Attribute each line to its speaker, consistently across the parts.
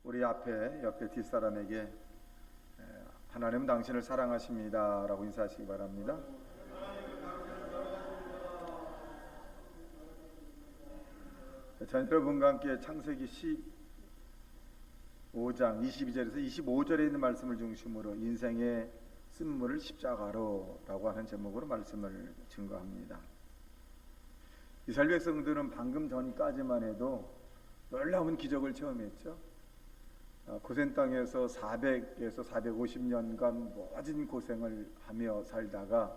Speaker 1: 우리 옆에 뒷사람에게 하나님은 당신을 사랑하십니다 라고 인사하시기 바랍니다. 전 여러분과 함께 창세기 15장 22절에서 25절에 있는 말씀을 중심으로 인생의 쓴물을 십자가로 라고 하는 제목으로 말씀을 증거합니다. 이스라엘 백성들은 방금 전까지만 해도 놀라운 기적을 체험했죠. 고센 땅에서 400에서 450년간 모진 고생을 하며 살다가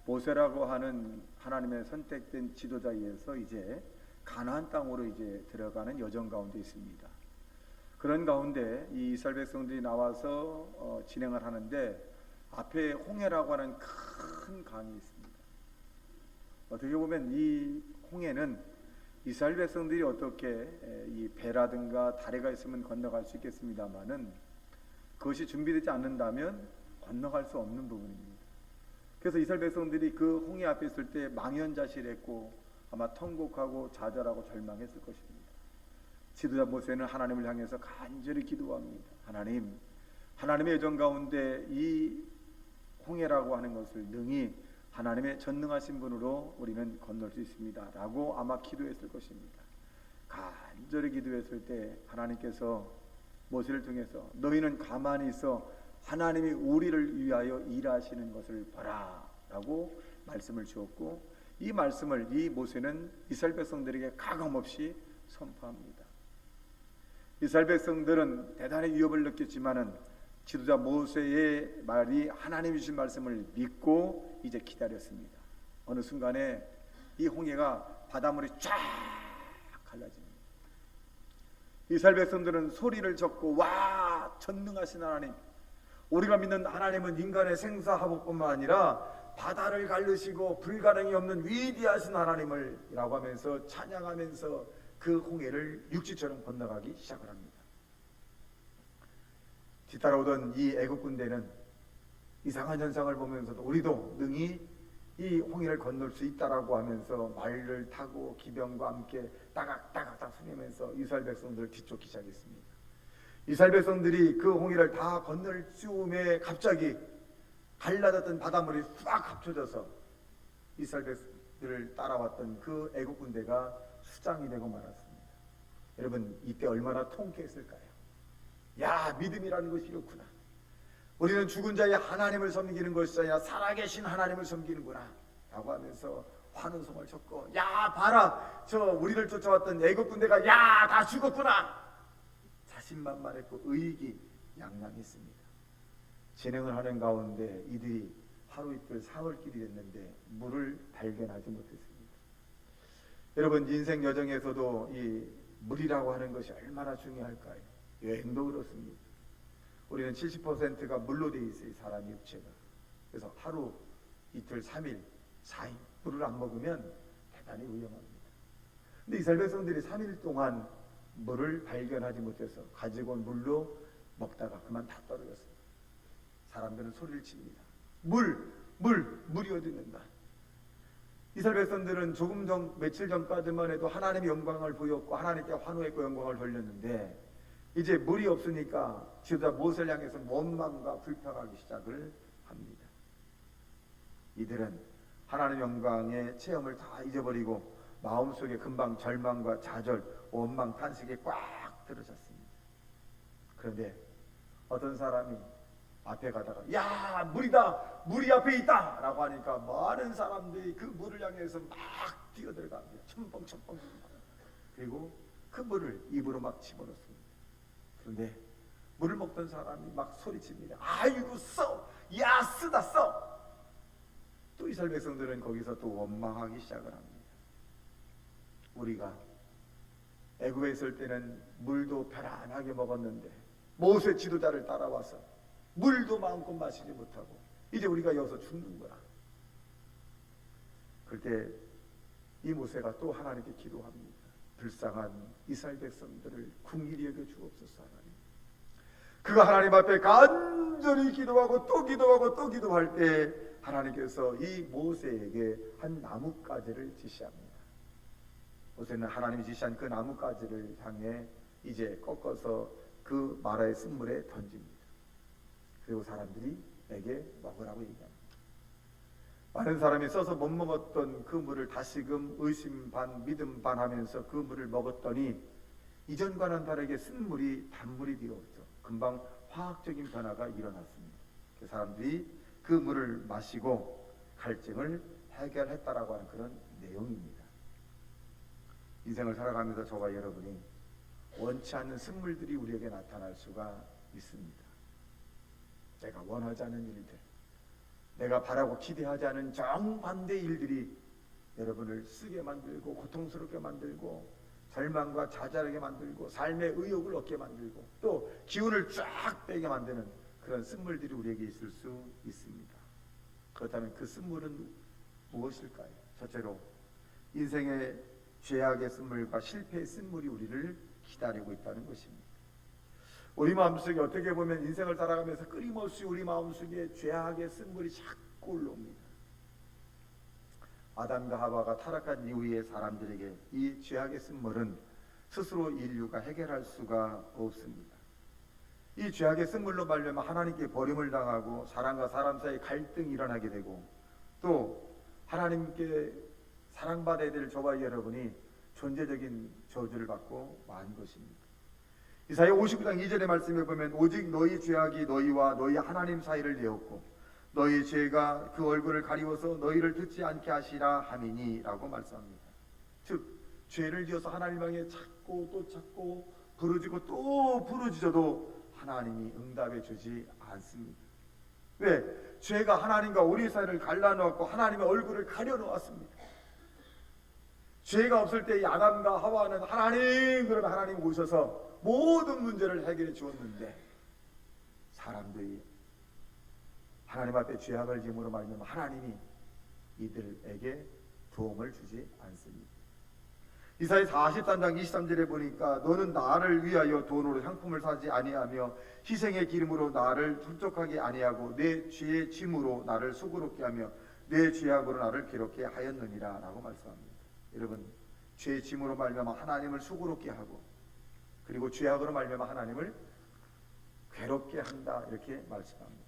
Speaker 1: 모세라고 하는 하나님의 선택된 지도자에 의해서 이제 가나안 땅으로 이제 들어가는 여정 가운데 있습니다. 그런 가운데 이 이스라엘 백성들이 나와서 진행을 하는데 앞에 홍해라고 하는 큰 강이 있습니다. 어떻게 보면 이 홍해는 이스라엘 백성들이 어떻게 이 배라든가 다리가 있으면 건너갈 수 있겠습니다만은 그것이 준비되지 않는다면 건너갈 수 없는 부분입니다. 그래서 이스라엘 백성들이 그 홍해 앞에 있을 때 망연자실했고 아마 통곡하고 좌절하고 절망했을 것입니다. 지도자 모세는 하나님을 향해서 간절히 기도합니다. 하나님의 여정 가운데 이 홍해라고 하는 것을 능히 하나님의 전능하신 분으로 우리는 건널 수 있습니다 라고 아마 기도했을 것입니다. 간절히 기도했을 때 하나님께서 모세를 통해서 너희는 가만히 있어 하나님이 우리를 위하여 일하시는 것을 봐라 라고 말씀을 주었고, 이 말씀을 이 모세는 이스라엘 백성들에게 가감없이 선포합니다. 이스라엘 백성들은 대단히 위협을 느꼈지만은 지도자 모세의 말이 하나님이 주신 말씀을 믿고 이제 기다렸습니다. 어느 순간에 이 홍해가 바닷물이 쫙 갈라집니다. 이스라엘 백성들은 소리를 쳤고 와, 전능하신 하나님, 우리가 믿는 하나님은 인간의 생사화복뿐만 아니라 바다를 가르시고 불가능이 없는 위대하신 하나님을 라고 하면서 찬양하면서 그 홍해를 육지처럼 건너가기 시작을 합니다. 뒤따라오던 이 애국 군대는 이상한 현상을 보면서도 우리도 능히 이 홍해를 건널 수 있다라고 하면서 말을 타고 기병과 함께 따각따각 스내면서 이스라엘 백성들을 뒤쫓기 시작했습니다. 이스라엘 백성들이 그 홍해를 다 건널 즈음에 갑자기 갈라졌던 바닷물이 싹 합쳐져서 이스라엘 백성들을 따라왔던 그 애국 군대가 수장이 되고 말았습니다. 여러분, 이때 얼마나 통쾌했을까요? 야, 믿음이라는 것이 이렇구나. 우리는 죽은 자의 하나님을 섬기는 것이 아니라 살아계신 하나님을 섬기는구나 라고 하면서 환호성을 쳤고, 야 봐라, 저 우리를 쫓아왔던 애국 군대가 야 다 죽었구나, 자신만만했고 의기양양했습니다. 진행을 하는 가운데 이들이 하루 이틀 사흘길이 됐는데 물을 발견하지 못했습니다. 여러분, 인생 여정에서도 이 물이라고 하는 것이 얼마나 중요할까요? 여행도 그렇습니다. 우리는 70%가 물로 되어 있어요, 사람 육체가. 그래서 하루, 이틀, 3일, 4일 물을 안 먹으면 대단히 위험합니다. 근데 이스라엘 백성들이 3일 동안 물을 발견하지 못해서 가지고 온 물로 먹다가 그만 다 떨어졌습니다. 사람들은 소리를 칩니다. 물이 어디 있는가? 이스라엘 백성들은 며칠 전까지만 해도 하나님의 영광을 보였고 하나님께 환호했고 영광을 돌렸는데 이제 물이 없으니까 지도자 모세를 향해서 원망과 불평하기 시작을 합니다. 이들은 하나님의 영광의 체험을 다 잊어버리고 마음속에 금방 절망과 좌절, 원망, 탄식에 꽉 들어찼습니다. 그런데 어떤 사람이 앞에 가다가 야, 물이다, 물이 앞에 있다 라고 하니까 많은 사람들이 그 물을 향해서 막 뛰어들어갑니다. 첨벙첨벙. 그리고 그 물을 입으로 막 집어넣습니다. 그런데 물을 먹던 사람이 막 소리칩니다. 아이고 써! 야, 쓰다 써! 또 이스라엘 백성들은 거기서 또 원망하기 시작을 합니다. 우리가 애굽에 있을 때는 물도 편안하게 먹었는데 모세 지도자를 따라와서 물도 마음껏 마시지 못하고 이제 우리가 여기서 죽는구나. 그때 이 모세가 또 하나님께 기도합니다. 불쌍한 이스라엘 백성들을 긍휼히 여겨 주옵소서. 하나님, 그가 하나님 앞에 간절히 기도하고 또 기도하고 또 기도할 때 하나님께서 이 모세에게 한 나뭇가지를 지시합니다. 모세는 하나님이 지시한 그 나뭇가지를 향해 이제 꺾어서 그 마라의 쓴물에 던집니다. 그리고 사람들이 에게 먹으라고 얘기합니다. 많은 사람이 써서 못 먹었던 그 물을 다시금 의심 반 믿음 반 하면서 그 물을 먹었더니 이전과는 다르게 쓴물이 단물이 되었죠. 금방 화학적인 변화가 일어났습니다. 그 사람들이 그 물을 마시고 갈증을 해결했다라고 하는 그런 내용입니다. 인생을 살아가면서 저와 여러분이 원치 않는 쓴물들이 우리에게 나타날 수가 있습니다. 내가 원하지 않은 일들, 내가 바라고 기대하지 않은 정반대의 일들이 여러분을 쓰게 만들고 고통스럽게 만들고 절망과 좌절하게 만들고 삶의 의욕을 얻게 만들고 또 기운을 쫙 빼게 만드는 그런 쓴물들이 우리에게 있을 수 있습니다. 그렇다면 그 쓴물은 무엇일까요? 첫째로 인생의 죄악의 쓴물과 실패의 쓴물이 우리를 기다리고 있다는 것입니다. 우리 마음속에 어떻게 보면 인생을 살아가면서 끊임없이 우리 마음속에 죄악의 쓴물이 자꾸 올라옵니다. 아담과 하와가 타락한 이후의 사람들에게 이 죄악의 쓴물은 스스로 인류가 해결할 수가 없습니다. 이 죄악의 쓴물로 말미암아 하나님께 버림을 당하고 사람과 사람 사이 갈등이 일어나게 되고 또 하나님께 사랑받아야 될 저와 여러분이 존재적인 저주를 받고 만 것입니다. 이사야 59장 2절의 말씀에 보면 오직 너희 죄악이 너희와 너희 하나님 사이를 내었고 너희 죄가 그 얼굴을 가리워서 너희를 듣지 않게 하시라 함이니 라고 말씀합니다. 즉 죄를 지어서 하나님 향해 찾고 또 찾고 부르짖고 또 부르짖어도 하나님이 응답해 주지 않습니다. 왜? 죄가 하나님과 우리 사이를 갈라놓았고 하나님의 얼굴을 가려놓았습니다. 죄가 없을 때 아담과 하와는 하나님 그러면 하나님 오셔서 모든 문제를 해결해 주었는데 사람들이 하나님 앞에 죄악을 지음으로 말미암아 하나님이 이들에게 도움을 주지 않습니다. 이사야 43장 23절에 보니까 너는 나를 위하여 돈으로 상품을 사지 아니하며 희생의 기름으로 나를 흡족하게 아니하고 내 죄의 짐으로 나를 수고롭게 하며 내 죄악으로 나를 괴롭게 하였느니라 라고 말씀합니다. 여러분 죄의 짐으로 말미암아 하나님을 수고롭게 하고 그리고 죄악으로 말미암아 하나님을 괴롭게 한다 이렇게 말씀합니다.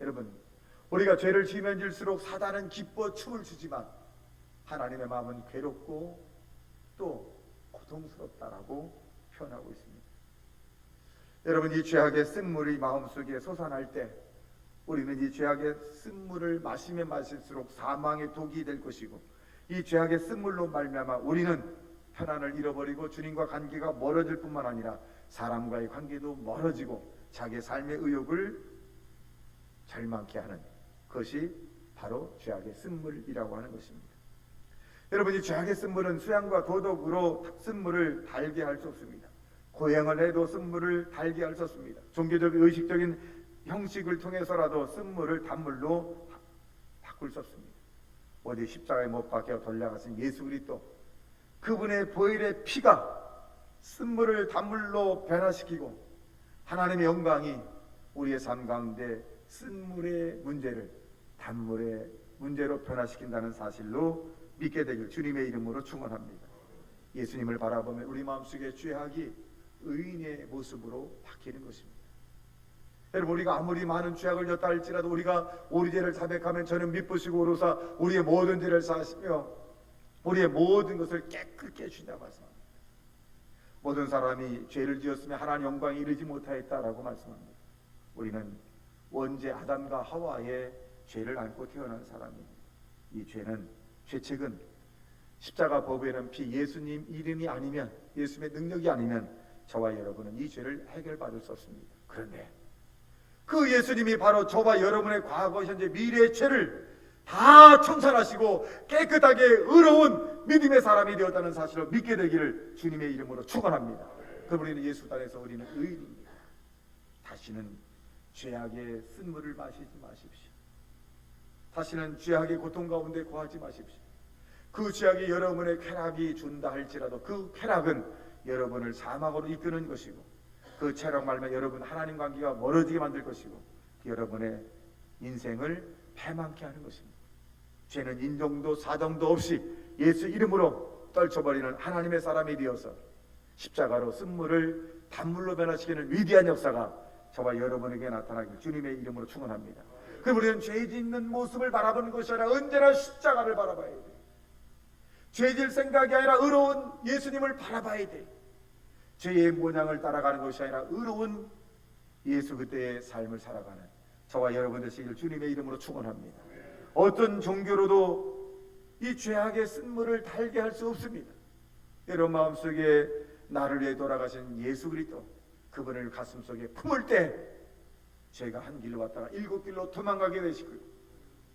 Speaker 1: 여러분 우리가 죄를 지으면 질수록 사단은 기뻐 춤을 추지만 하나님의 마음은 괴롭고 또 고통스럽다라고 표현하고 있습니다. 여러분 이 죄악의 쓴물이 마음속에 솟아날 때 우리는 이 죄악의 쓴물을 마시면 마실수록 사망의 독이 될 것이고 이 죄악의 쓴물로 말미암아 우리는 편안을 잃어버리고 주님과 관계가 멀어질 뿐만 아니라 사람과의 관계도 멀어지고 자기의 삶의 의욕을 절망케 하는 것이 바로 죄악의 쓴물이라고 하는 것입니다. 여러분 이 죄악의 쓴물은 수양과 도덕으로 쓴물을 달게 할 수 없습니다. 고행을 해도 쓴물을 달게 할 수 없습니다. 종교적 의식적인 형식을 통해서라도 쓴물을 단물로 바꿀 수 없습니다. 어디 십자가에 못 박혀 돌려가신 예수 그리스도 그분의 보혈의 피가 쓴물을 단물로 변화시키고 하나님의 영광이 우리의 삶 가운데 쓴물의 문제를 단물의 문제로 변화시킨다는 사실로 믿게 되길 주님의 이름으로 축원합니다. 예수님을 바라보면 우리 마음속에 죄악이 의인의 모습으로 바뀌는 것입니다. 여러분 우리가 아무리 많은 죄악을 졌다 할지라도 우리가 우리 죄를 자백하면 저는 미쁘시고 오로사 우리의 모든 죄를 사하시며 우리의 모든 것을 깨끗게 해주신다고 말씀합니다. 모든 사람이 죄를 지었으면 하나님 영광에 이르지 못하였다라고 말씀합니다. 우리는 원죄 아담과 하와의 죄를 안고 태어난 사람입니다. 이 죄는 죄책은 십자가 법에는 피 예수님 이름이 아니면 예수님의 능력이 아니면 저와 여러분은 이 죄를 해결받을 수 없습니다. 그런데 그 예수님이 바로 저와 여러분의 과거 현재 미래의 죄를 다 청산하시고 깨끗하게 의로운 믿음의 사람이 되었다는 사실을 믿게 되기를 주님의 이름으로 축원합니다. 그럼 우리는 예수 안에서 우리는 의인입니다. 다시는 죄악의 쓴물을 마시지 마십시오. 다시는 죄악의 고통 가운데 거하지 마십시오. 그 죄악이 여러분의 쾌락이 준다 할지라도 그 쾌락은 여러분을 사망으로 이끄는 것이고 그 쾌락 말면 여러분 하나님 관계가 멀어지게 만들 것이고 여러분의 인생을 패망케 하는 것입니다. 죄는 인정도 사정도 없이 예수 이름으로 떨쳐버리는 하나님의 사람이 되어서 십자가로 쓴물을 단물로 변화시키는 위대한 역사가 저와 여러분에게 나타나길 주님의 이름으로 축원합니다. 그럼 우리는 죄 짓는 모습을 바라보는 것이 아니라 언제나 십자가를 바라봐야 돼. 죄질 생각이 아니라 의로운 예수님을 바라봐야 돼. 죄의 모양을 따라가는 것이 아니라 의로운 예수 그때의 삶을 살아가는 저와 여러분 되시길 주님의 이름으로 축원합니다. 어떤 종교로도 이 죄악의 쓴물을 달게 할 수 없습니다. 여러분 마음속에 나를 위해 돌아가신 예수 그리스도 그분을 가슴속에 품을 때 죄가 한 길로 왔다가 7길로 도망가게 되시고요,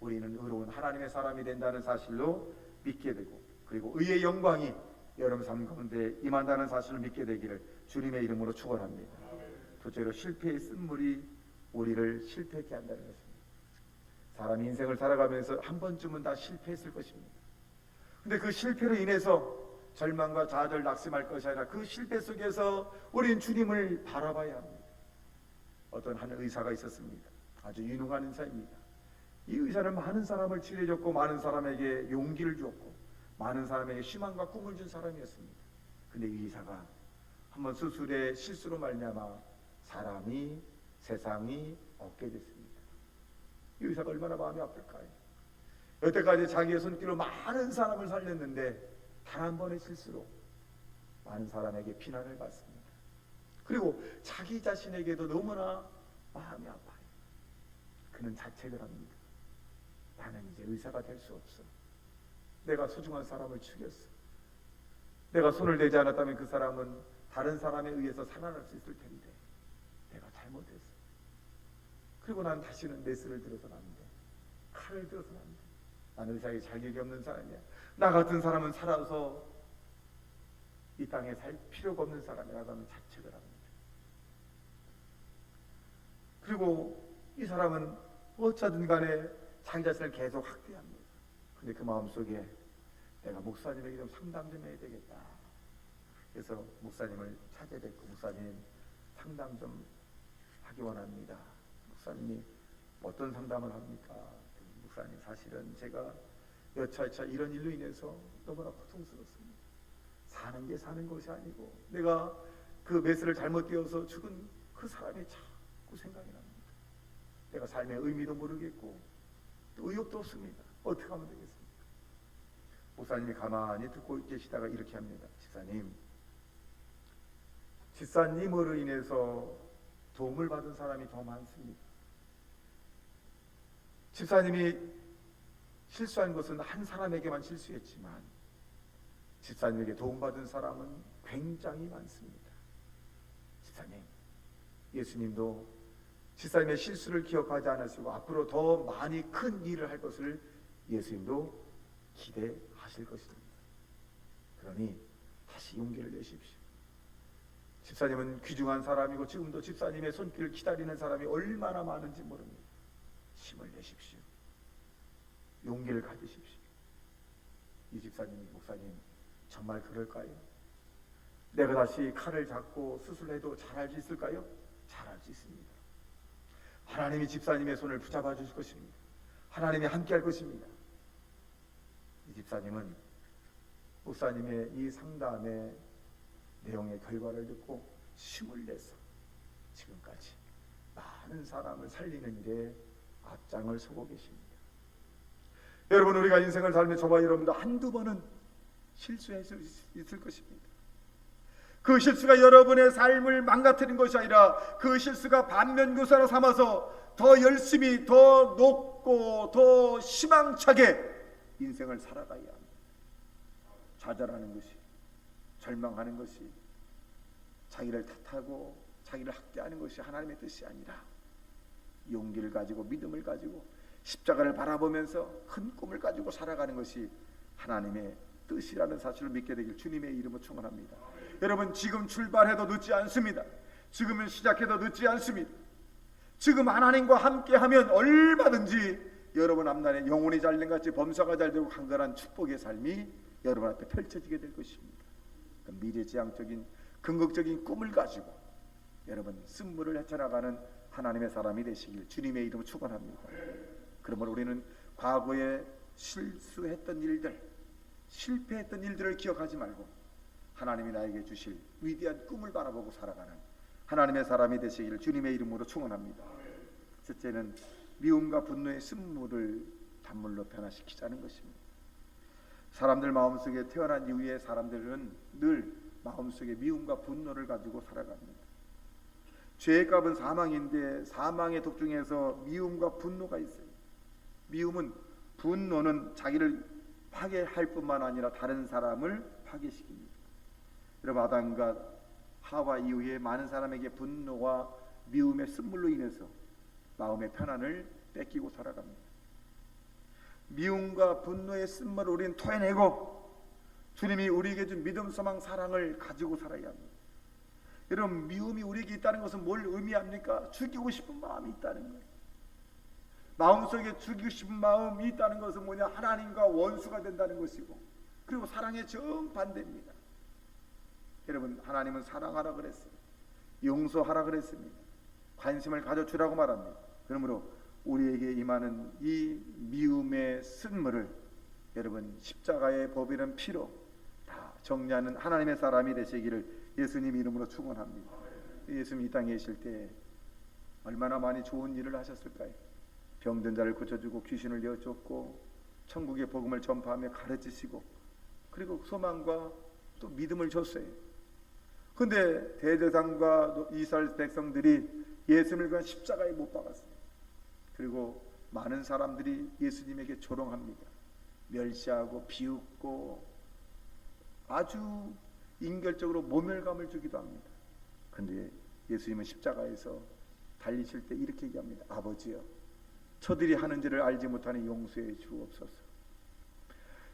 Speaker 1: 우리는 의로운 하나님의 사람이 된다는 사실로 믿게 되고, 그리고 의의 영광이 여러분 삶 가운데 임한다는 사실을 믿게 되기를 주님의 이름으로 축원합니다. 둘째로 실패의 쓴물이 우리를 실패하게 한다는 것입니다. 사람이 인생을 살아가면서 한 번쯤은 다 실패했을 것입니다. 근데 그 실패로 인해서 절망과 좌절, 낙심할 것이 아니라 그 실패 속에서 우리는 주님을 바라봐야 합니다. 어떤 한 의사가 있었습니다. 아주 유능한 의사입니다. 이 의사는 많은 사람을 치료해줬고 많은 사람에게 용기를 줬고 많은 사람에게 희망과 꿈을 준 사람이었습니다. 근데 이 의사가 한번 수술에 실수로 말미암아 사람이, 세상이 얻게 됐습니다. 이 의사가 얼마나 마음이 아플까요? 여태까지 자기의 손길로 많은 사람을 살렸는데 단 한 번의 실수로 많은 사람에게 비난을 받습니다. 그리고 자기 자신에게도 너무나 마음이 아파요. 그는 자책을 합니다. 나는 이제 의사가 될 수 없어. 내가 소중한 사람을 죽였어. 내가 손을 대지 않았다면 그 사람은 다른 사람에 의해서 살아날 수 있을 텐데 내가 잘못했어. 그리고 난 다시는 메스를 들어서는 안 돼. 칼을 들어서는 안 돼. 나는 의사에 자격이 없는 사람이야. 나 같은 사람은 살아서 이 땅에 살 필요가 없는 사람이라고 하면 자책을 합니다. 그리고 이 사람은 어쩌든 간에 자기 자신을 계속 학대합니다. 근데 그 마음속에 내가 목사님에게 좀 상담 좀 해야 되겠다. 그래서 목사님을 찾아뵙고 목사님 상담 좀 하기 원합니다. 목사님이 어떤 상담을 합니까? 목사님 사실은 제가 여차여차 이런 일로 인해서 너무나 고통스럽습니다. 사는 게 사는 것이 아니고 내가 그 메스를 잘못 띄워서 죽은 그 사람이 자꾸 생각이 납니다. 내가 삶의 의미도 모르겠고 또 의욕도 없습니다. 어떻게 하면 되겠습니까? 목사님이 가만히 듣고 계시다가 이렇게 합니다. 집사님으로 인해서 도움을 받은 사람이 더 많습니다. 집사님이 실수한 것은 한 사람에게만 실수했지만 집사님에게 도움받은 사람은 굉장히 많습니다. 집사님, 예수님도 집사님의 실수를 기억하지 않으시고 앞으로 더 많이 큰 일을 할 것을 예수님도 기대하실 것입니다. 그러니 다시 용기를 내십시오. 집사님은 귀중한 사람이고 지금도 집사님의 손길을 기다리는 사람이 얼마나 많은지 모릅니다. 힘을 내십시오. 용기를 가지십시오. 이 집사님이 목사님 정말 그럴까요? 내가 다시 칼을 잡고 수술해도 잘할 수 있을까요? 잘할 수 있습니다. 하나님이 집사님의 손을 붙잡아 주실 것입니다. 하나님이 함께 할 것입니다. 이 집사님은 목사님의 이 상담의 내용의 결과를 듣고 힘을 내서 지금까지 많은 사람을 살리는 일에 앞장을 서고 계십니다. 여러분, 우리가 인생을 살며 저와 여러분도 한두 번은 실수할 수 있을 것입니다. 그 실수가 여러분의 삶을 망가뜨린 것이 아니라 그 실수가 반면교사로 삼아서 더 열심히, 더 높고 더 희망차게 인생을 살아가야 합니다. 좌절하는 것이, 절망하는 것이, 자기를 탓하고 자기를 학대하는 것이 하나님의 뜻이 아니라 용기를 가지고 믿음을 가지고 십자가를 바라보면서 큰 꿈을 가지고 살아가는 것이 하나님의 뜻이라는 사실을 믿게 되길 주님의 이름으로 축원합니다. 여러분, 지금 출발해도 늦지 않습니다. 지금은 시작해도 늦지 않습니다. 지금 하나님과 함께하면 얼마든지 여러분 앞날에 영혼이 잘된같이 범사가 잘되고 강건한 축복의 삶이 여러분 앞에 펼쳐지게 될 것입니다. 그 미래지향적인 긍극적인 꿈을 가지고 여러분 쓴물을 헤쳐나가는 하나님의 사람이 되시길 주님의 이름으로 축원합니다. 그러므로 우리는 과거에 실수했던 일들, 실패했던 일들을 기억하지 말고
Speaker 2: 하나님이 나에게 주실 위대한 꿈을 바라보고 살아가는 하나님의 사람이 되시기를 주님의 이름으로 축원합니다. 셋째는 미움과 분노의 쓴물을 단물로 변화시키자는 것입니다. 사람들 마음속에 태어난 이후에 사람들은 늘 마음속에 미움과 분노를 가지고 살아갑니다. 죄의 값은 사망인데 사망의 독 중에서 미움과 분노가 있어요. 미움은, 분노는 자기를 파괴할 뿐만 아니라 다른 사람을 파괴시킵니다. 여러분, 아담과 하와 이후에 많은 사람에게 분노와 미움의 쓴물로 인해서 마음의 편안을 뺏기고 살아갑니다. 미움과 분노의 쓴물을 우리는 토해내고 주님이 우리에게 준 믿음, 소망, 사랑을 가지고 살아야 합니다. 여러분, 미움이 우리에게 있다는 것은 뭘 의미합니까? 죽이고 싶은 마음이 있다는 거예요. 마음속에 죽이고 싶은 마음이 있다는 것은 뭐냐? 하나님과 원수가 된다는 것이고, 그리고 사랑의 정반대입니다. 여러분, 하나님은 사랑하라 그랬어요. 용서하라 그랬습니다. 관심을 가져주라고 말합니다. 그러므로 우리에게 임하는 이 미움의 쓴물을 여러분, 십자가의 법이는 피로 다 정리하는 하나님의 사람이 되시기를 예수님 이름으로 축원합니다. 예수님 이 땅에 계실 때 얼마나 많이 좋은 일을 하셨을까요? 병든 자를 고쳐주고 귀신을 내어쫓고 천국의 복음을 전파하며 가르치시고, 그리고 소망과 또 믿음을 줬어요. 근데 대제사장과 이스라엘 백성들이 예수님을 그냥 십자가에 못 박았어요. 그리고 많은 사람들이 예수님에게 조롱합니다. 멸시하고 비웃고 아주 인격적으로 모멸감을 주기도 합니다. 근데 예수님은 십자가에서 달리실 때 이렇게 얘기합니다. 아버지여, 저들이 하는지를 알지 못하니 용서해 주옵소서.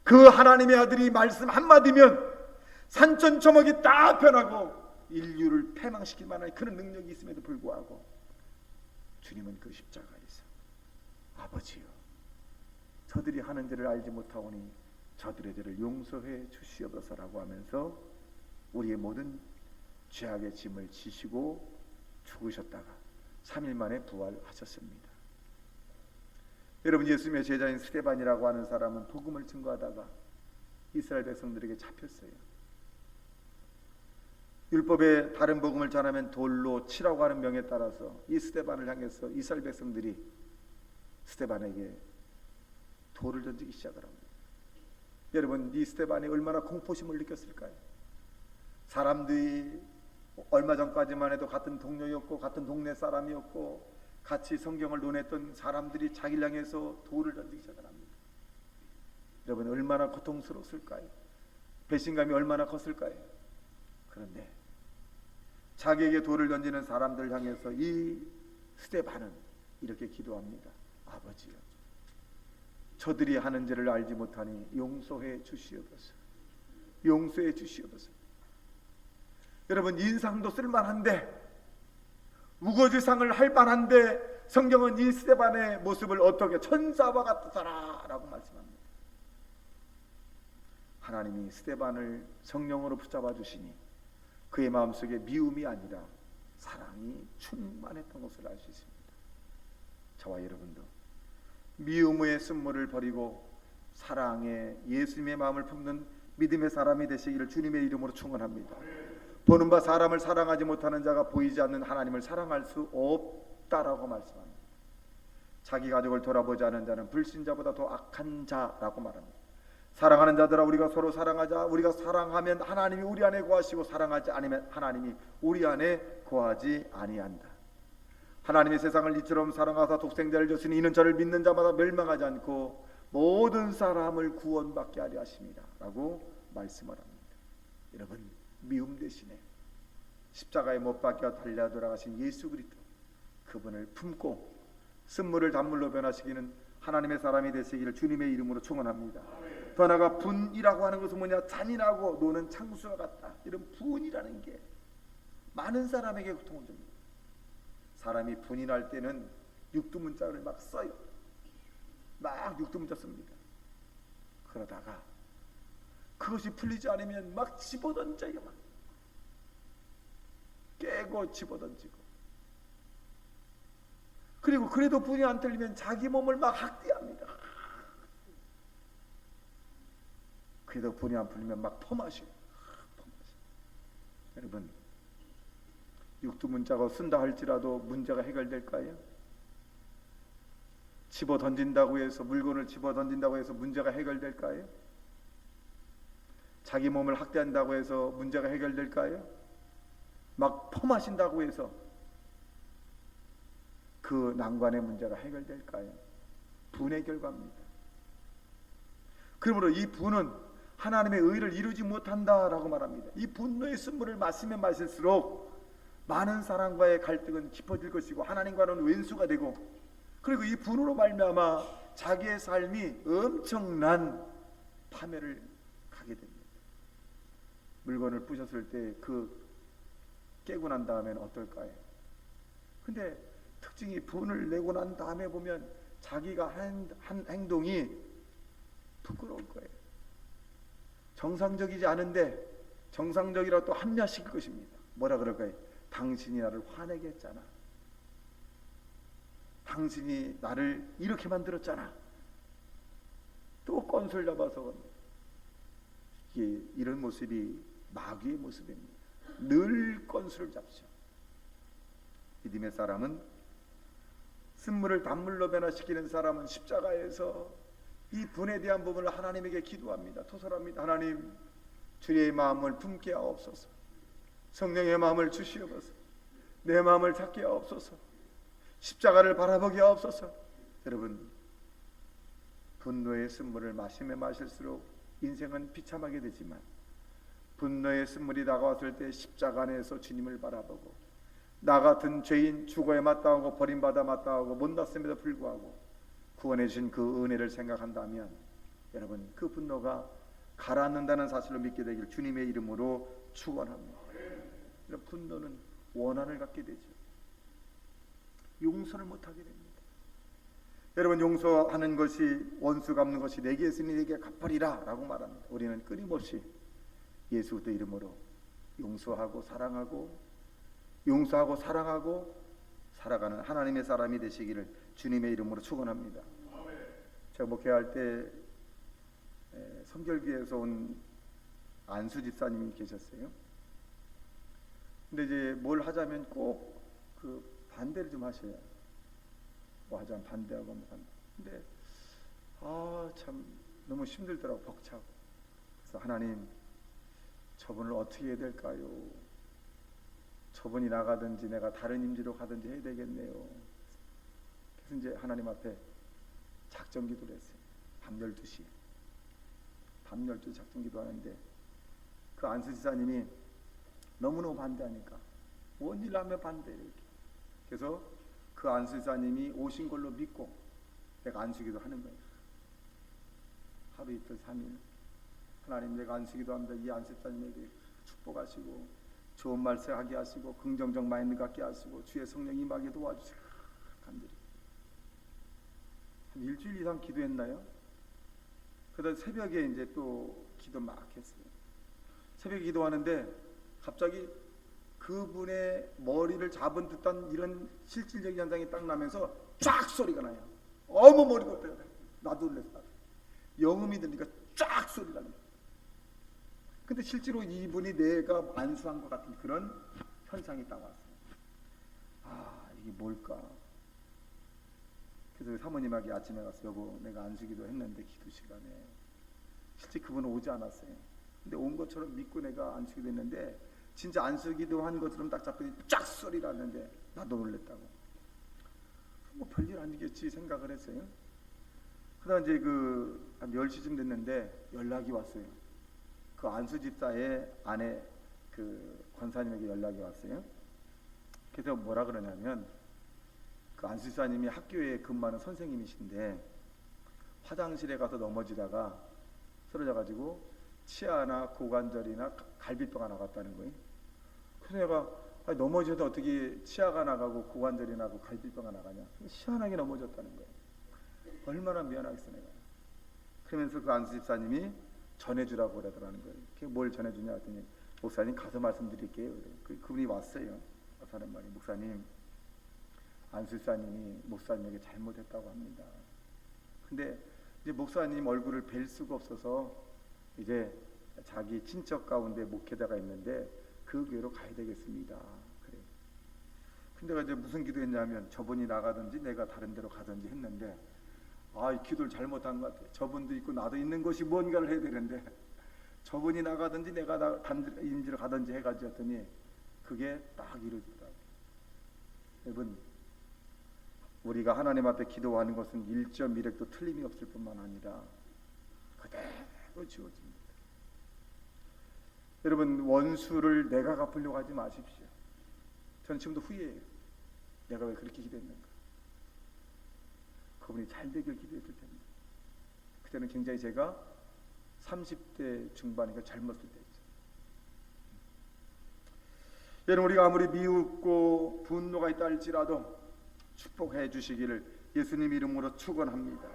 Speaker 2: 그 하나님의 아들이 말씀 한마디면 산천초목이 다 변하고 인류를 패망시킬 만한 그런 능력이 있음에도 불구하고 주님은 그 십자가에서 아버지여, 저들이 하는지를 알지 못하오니 저들의 죄를 용서해 주시옵소서라고 하면서 우리의 모든 죄악의 짐을 지시고 죽으셨다가 3일 만에 부활하셨습니다. 여러분, 예수님의 제자인 스데반이라고 하는 사람은 복음을 증거하다가 이스라엘 백성들에게 잡혔어요. 율법의 다른 복음을 전하면 돌로 치라고 하는 명에 따라서 이 스데반을 향해서 이스라엘 백성들이 스데반에게 돌을 던지기 시작을 합니다. 여러분, 이 스데반이 얼마나 공포심을 느꼈을까요? 사람들이 얼마 전까지만 해도 같은 동료였고 같은 동네 사람이었고 같이 성경을 논했던 사람들이 자기를 향해서 돌을 던지기 시작을 합니다. 여러분, 얼마나 고통스러웠을까요? 배신감이 얼마나 컸을까요? 그런데 자기에게 돌을 던지는 사람들을 향해서 이 스데반은 이렇게 기도합니다. 아버지여, 저들이 하는 죄를 알지 못하니 용서해 주시옵소서. 용서해 주시옵소서. 여러분, 인상도 쓸만한데, 우거지상을 할 만한데 성경은 이 스데반의 모습을 어떻게 천사와 같더라라고 말씀합니다. 하나님이 스데반을 성령으로 붙잡아 주시니 그의 마음속에 미움이 아니라 사랑이 충만했던 것을 알 수 있습니다. 저와 여러분도 미움의 쓴물을 버리고 사랑의 예수님의 마음을 품는 믿음의 사람이 되시기를 주님의 이름으로 축원합니다. 보는 바 사람을 사랑하지 못하는 자가 보이지 않는 하나님을 사랑할 수 없다라고 말씀합니다. 자기 가족을 돌아보지 않은 자는 불신자보다 더 악한 자라고 말합니다. 사랑하는 자들아, 우리가 서로 사랑하자. 우리가 사랑하면 하나님이 우리 안에 거하시고 사랑하지 않으면 하나님이 우리 안에 거하지 아니한다. 하나님이 세상을 이처럼 사랑하사 독생자를 줬으니 이는 저를 믿는 자마다 멸망하지 않고 모든 사람을 구원받게 하려 하심이라 라고 말씀을 합니다. 여러분, 미움 대신에 십자가에 못 박혀 달려 돌아가신 예수 그리스도, 그분을 품고 쓴물을 단물로 변화시키는 하나님의 사람이 되시기를 주님의 이름으로 축원합니다. 더 나아가 분이라고 하는 것은 뭐냐? 잔인하고 노는 창수와 같다. 이런 분이라는 게 많은 사람에게 고통을 줍니다. 사람이 분이 날 때는 육두문자를 막 써요. 막 육두문자 씁니다. 그러다가 그것이 풀리지 않으면 막 집어던져요. 막 깨고 집어던지고, 그리고 그래도 분이 안 틀리면 자기 몸을 막 학대합니다. 그래도 분이 안 풀리면 막 포마셔요. 여러분, 육두문자가 쓴다 할지라도 문제가 해결될까요? 집어 던진다고 해서, 물건을 집어 던진다고 해서 문제가 해결될까요? 자기 몸을 학대한다고 해서 문제가 해결될까요? 막 펌하신다고 해서 그 난관의 문제가 해결될까요? 분의 결과입니다. 그러므로 이 분은 하나님의 의를 이루지 못한다라고 말합니다. 이 분노의 쓴물을 마시면 마실수록 많은 사람과의 갈등은 깊어질 것이고 하나님과는 왼수가 되고, 그리고 이 분으로 말미암아 자기의 삶이 엄청난 파멸을 가게 됩니다. 물건을 부셨을 때 그 깨고 난 다음에는 어떨까요? 근데 특징이 분을 내고 난 다음에 보면 자기가 한 행동이 부끄러울 거예요. 정상적이지 않은데 정상적이라고 또 합리화시킬 것입니다. 뭐라 그럴까요? 당신이 나를 화내게 했잖아. 당신이 나를 이렇게 만들었잖아. 또 건술 잡아서 이런 모습이 마귀의 모습입니다. 늘 건술을 잡죠. 믿음의 사람은, 쓴물을 단물로 변화시키는 사람은 십자가에서 이 분에 대한 부분을 하나님에게 기도합니다. 토설합니다. 하나님, 주의 마음을 품게 하옵소서. 성령의 마음을 주시옵소서. 내 마음을 찾게 하옵소서. 십자가를 바라보게 하옵소서. 여러분, 분노의 쓴물을 마시면 마실수록 인생은 비참하게 되지만, 분노의 쓴물이 다가왔을 때 십자가 안에서 주님을 바라보고, 나 같은 죄인, 죽어야 마땅하고 버림받아 마땅하고 못났음에도 불구하고 구원해 주신 그 은혜를 생각한다면, 여러분, 그 분노가 가라앉는다는 사실을 믿게 되길 주님의 이름으로 축원합니다. 여러분, 분노는 원한을 갖게 되죠. 용서를 못하게 됩니다. 여러분, 용서하는 것이, 원수 갚는 것이 내게 있으니 내게 갚으리라 라고 말합니다. 우리는 끊임없이 예수 그리스도 이름으로 용서하고 사랑하고 살아가는 하나님의 사람이 되시기를 주님의 이름으로 축원합니다. 제가 목회할 때 성결교에서 온 안수 집사님이 계셨어요. 근데 이제 뭘 하자면 꼭 그 반대를 좀 하셔요. 뭐 하자면 반대하고 뭐 반대. 근데 참 너무 힘들더라고, 벅차고. 그래서 하나님, 저분을 어떻게 해야 될까요? 저분이 나가든지 내가 다른 임지로 가든지 해야 되겠네요. 그래서 이제 하나님 앞에 작정 기도를 했어요. 밤 12시에. 밤 12시 작정 기도하는데 그 안수지사님이 너무너무 반대하니까 뭔 일 하면 반대 이렇게. 그래서 그 안수지사님이 오신 걸로 믿고 내가 안수기도 하는 거예요. 하루 이틀 3일. 하나님, 내가 안수기도 합니다. 이 안수지사님에게 축복하시고 좋은 말씀하게 하시고 긍정적 마인드 갖게 하시고 주의 성령이 임하게 도와주시고 간절히 한 일주일 이상 기도했나요? 그다음 새벽에 이제 또 기도 막 했어요. 새벽에 기도하는데 갑자기 그분의 머리를 잡은 듯한 이런 실질적인 현상이 딱 나면서 쫙 소리가 나요. 어머, 머리가 어때요? 나도 놀랐어. 영음이 들리니까 쫙 소리가 나요. 근데 실제로 이분이 내가 안수한 것 같은 그런 현상이 딱 왔어요. 이게 뭘까? 그래서 사모님에게 아침에 가서, 여보, 내가 안수기도 했는데 기도 시간에 실제 그분은 오지 않았어요. 근데 온 것처럼 믿고 내가 안수기도 했는데 진짜 안수기도 한 것처럼 딱 잡더니 쫙 소리가 났는데 나도 놀랬다고. 뭐 별일 아니겠지 생각을 했어요. 그다음 이제 한 10시쯤 됐는데 연락이 왔어요. 그 안수 집사의 아내 그 권사님에게 연락이 왔어요. 그래서 뭐라 그러냐면, 그 안수 집사님이 학교에 근무하는 선생님이신데 화장실에 가서 넘어지다가 쓰러져가지고 치아나 고관절이나 갈비뼈가 나갔다는 거예요. 그래서 내가 넘어져도 어떻게 치아가 나가고 고관절이 나고 갈비뼈가 나가냐, 희한하게 넘어졌다는 거예요. 얼마나 미안하겠어 내가. 그러면서 그 안수 집사님이 전해주라고 그러더라는 거예요. 뭘 전해주냐 했더니, 목사님 가서 말씀드릴게요. 그분이 왔어요. 와서 하는 말이, 목사님, 안수사님이 목사님에게 잘못했다고 합니다. 근데 이제 목사님 얼굴을 뵐 수가 없어서 이제 자기 친척 가운데 목회자가 있는데 그 교회로 가야 되겠습니다. 그래. 근데 이제 무슨 기도했냐면 저분이 나가든지 내가 다른 데로 가든지 했는데 이 기도를 잘못한 것 같아. 저분도 있고 나도 있는 것이 뭔가를 해야 되는데 저분이 나가든지 내가 임지로 가든지 해가지고 했더니 그게 딱 이루어지더라고요. 여러분, 우리가 하나님 앞에 기도하는 것은 1.1획도 틀림이 없을 뿐만 아니라 그대로 지워집니다. 여러분, 원수를 내가 갚으려고 하지 마십시오. 저는 지금도 후회해요. 내가 왜 그렇게 기도했는가. 그분이 잘 되길 기도했을 텐데. 그때는 굉장히 제가 30대 중반이니까 젊었을 때였죠. 여러분, 우리가 아무리 미웃고 분노가 있다 할지라도 축복해 주시기를 예수님 이름으로 축원합니다.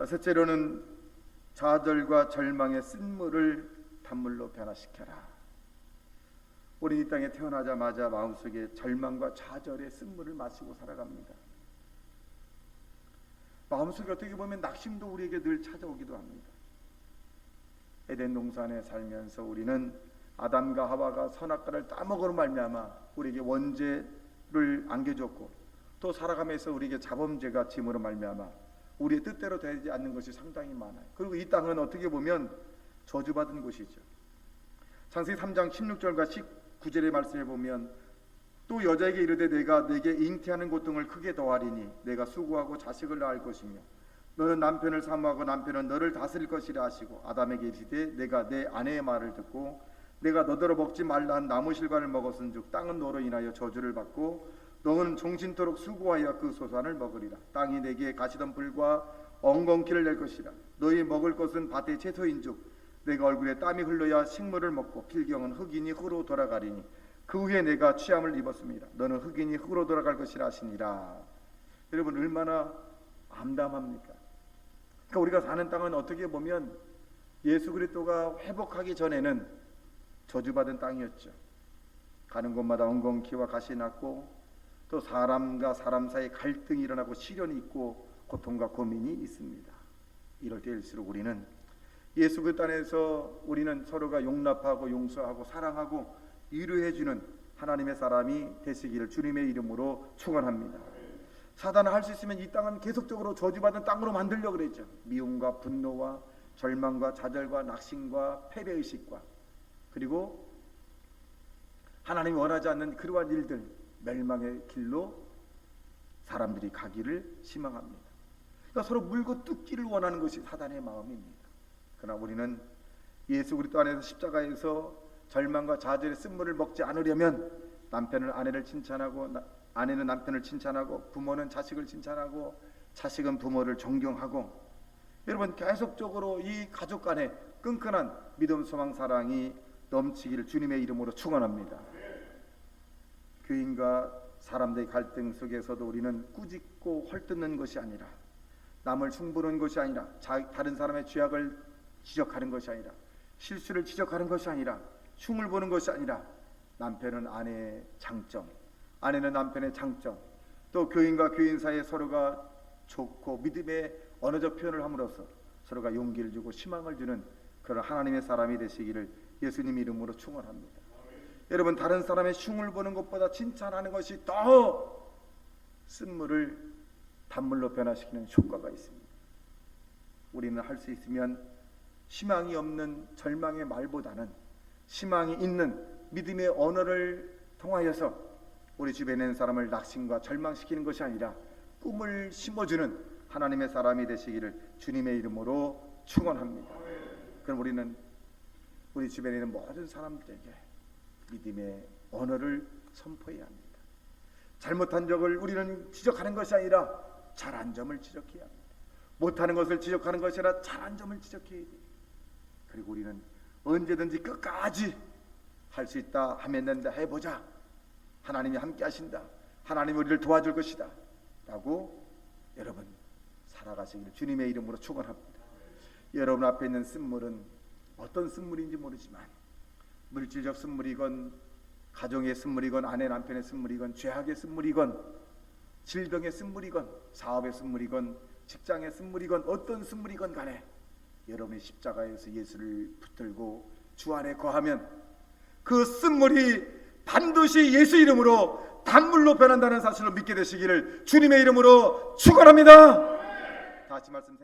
Speaker 2: 셋째로는 좌절과 절망의 쓴물을 단물로 변화시켜라. 우리 이 땅에 태어나자마자 마음속에 절망과 좌절의 쓴물을 마시고 살아갑니다. 마음속에 어떻게 보면 낙심도 우리에게 늘 찾아오기도 합니다. 에덴 동산에 살면서 우리는 아담과 하와가 선악과를 따먹으로 말미암아 우리에게 원죄를 안겨줬고, 또 살아가면서 우리에게 자범죄가 짐으로 말미암아 우리의 뜻대로 되지 않는 것이 상당히 많아요. 그리고 이 땅은 어떻게 보면 저주받은 곳이죠. 창세기 3장 16절과 19절의 말씀에 보면 또 여자에게 이르되 내가 내게 잉태하는 고통을 크게 더하리니 내가 수고하고 자식을 낳을 것이며 너는 남편을 사모하고 남편은 너를 다스릴 것이라 하시고 아담에게 이르시되 내가 내 아내의 말을 듣고 내가 너더러 먹지 말라 한 나무 실과를 먹었은즉 땅은 너로 인하여 저주를 받고 너는 종신토록 수고하여 그 소산을 먹으리라. 땅이 내게 가시던 불과 엉겅퀴를 낼 것이라. 너희 먹을 것은 밭의 채소인즉 내가 얼굴에 땀이 흘러야 식물을 먹고 필경은 흑인이 흙으로 돌아가리니 그 후에 내가 취함을 입었습니다. 너는 흑인이 흙으로 돌아갈 것이라 하시니라. 여러분, 얼마나 암담합니까? 그러니까 우리가 사는 땅은 어떻게 보면 예수 그리스도가 회복하기 전에는 저주받은 땅이었죠. 가는 곳마다 엉겅퀴와 가시 났고 또 사람과 사람 사이 갈등이 일어나고 시련이 있고 고통과 고민이 있습니다. 이럴 때일수록 우리는 예수 그리스도 안에서 우리는 서로가 용납하고 용서하고 사랑하고 위로해주는 하나님의 사람이 되시기를 주님의 이름으로 축원합니다. 사단은 할 수 있으면 이 땅은 계속적으로 저주받은 땅으로 만들려고 그랬죠. 미움과 분노와 절망과 좌절과 낙심과 패배의식과 그리고 하나님이 원하지 않는 그러한 일들, 멸망의 길로 사람들이 가기를 희망합니다. 그러니까 서로 물고 뜯기를 원하는 것이 사단의 마음입니다. 그러나 우리는 예수 그리스도 안에서 십자가에서 절망과 좌절의 쓴물을 먹지 않으려면 남편은 아내를 칭찬하고 아내는 남편을 칭찬하고 부모는 자식을 칭찬하고 자식은 부모를 존경하고, 여러분 계속적으로 이 가족 간에 끈끈한 믿음, 소망, 사랑이 넘치기를 주님의 이름으로 축원합니다. 교인과 사람들의 갈등 속에서도 우리는 꾸짖고 헐뜯는 것이 아니라, 남을 흉보는 것이 아니라, 다른 사람의 죄악을 지적하는 것이 아니라, 실수를 지적하는 것이 아니라, 흉을 보는 것이 아니라, 남편은 아내의 장점, 아내는 남편의 장점, 또 교인과 교인 사이에 서로가 좋고 믿음의 언어적 표현을 함으로써 서로가 용기를 주고 희망을 주는 그런 하나님의 사람이 되시기를 예수님 이름으로 축원합니다. 여러분, 다른 사람의 흉을 보는 것보다 칭찬하는 것이 더 쓴물을 단물로 변화시키는 효과가 있습니다. 우리는 할 수 있으면 희망이 없는 절망의 말보다는 희망이 있는 믿음의 언어를 통하여서 우리 주변에 있는 사람을 낙심과 절망시키는 것이 아니라 꿈을 심어주는 하나님의 사람이 되시기를 주님의 이름으로 축원합니다. 그럼 우리는 우리 주변에 있는 모든 사람들에게 믿음의 언어를 선포해야 합니다. 잘못한 적을 우리는 지적하는 것이 아니라 잘한 점을 지적해야 합니다. 못하는 것을 지적하는 것이 아니라 잘한 점을 지적해야 돼요. 그리고 우리는 언제든지 끝까지 할 수 있다 하면 된다, 해보자, 하나님이 함께 하신다, 하나님이 우리를 도와줄 것이다 라고 여러분 살아가시기를 주님의 이름으로 축원합니다. 여러분 앞에 있는 쓴물은 어떤 쓴물인지 모르지만 물질적 쓴물이건 가정의 쓴물이건 아내 남편의 쓴물이건 죄악의 쓴물이건 질병의 쓴물이건 사업의 쓴물이건 직장의 쓴물이건 어떤 쓴물이건 간에 여러분이 십자가에서 예수를 붙들고 주 안에 거하면 그 쓴물이 반드시 예수 이름으로 단물로 변한다는 사실을 믿게 되시기를 주님의 이름으로 축원합니다. 다시 말씀 생각.